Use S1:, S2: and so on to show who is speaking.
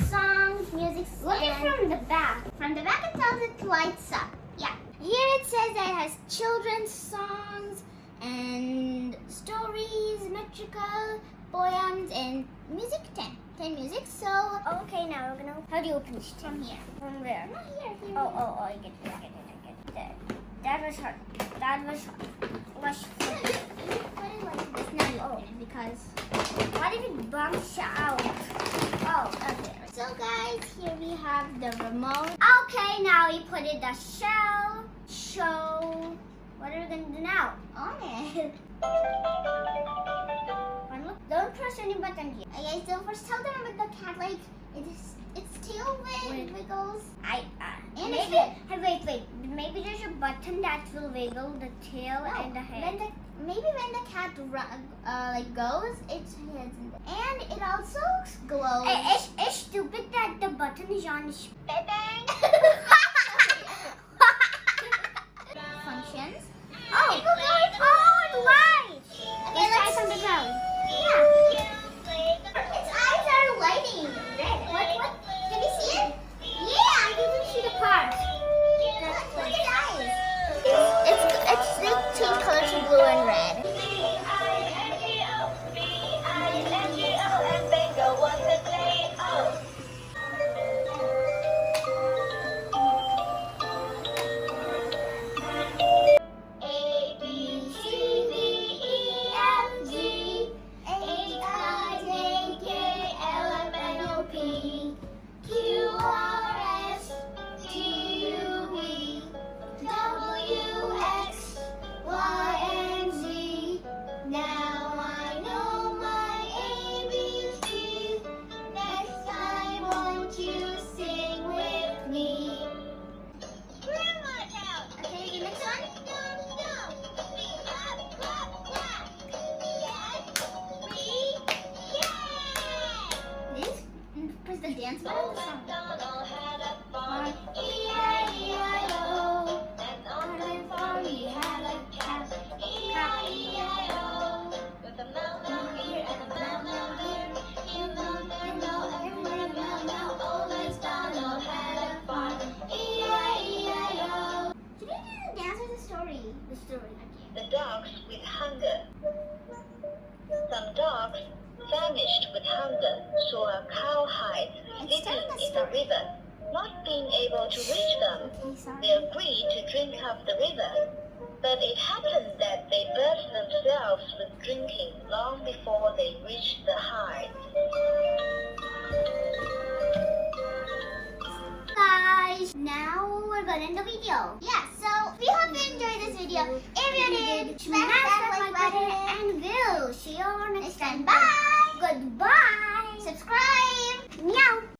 S1: songs, music. Look at from the back. From the back it tells it lights up. Yeah. Here it says that it has children's songs and stories, metrical, poems, and music 10. 10 music. So okay, now we're gonna. How do you open it? From here. From where? Not here. Oh! I get it. There. That was hard. Was put it like this. Now you open it because what if it bumps out? Oh, okay. So guys, here we have the remote. Okay, now we put in the shell. Show. What are we gonna do now? On it. Don't press any button here. Okay, so first tell them about the cat, like its tail wiggles. And wait. Maybe there's a button that will wiggle the tail and the head. Maybe when the cat goes, its head's in there. And it also glows. It's stupid that the button is on its functions. Oh, it will go on light. Okay, let's try from the ground. Yeah. Its eyes are lighting red. What? Can you see it? Yeah, I can see the part. Look at its eyes. It's like two colors of blue and red. The dance button.
S2: The dogs with hunger. Some dogs, famished with hunger, saw a cowhide sitting in the river. Not being able to reach them, they agreed to drink of the river. But it happened that they burst themselves with drinking long before they reached the hide.
S1: Guys, now we're gonna end the video. Yeah, so we hope you enjoyed this video. If you did, smash that like button and we'll see you next time. Bye! Goodbye! Subscribe! Meow!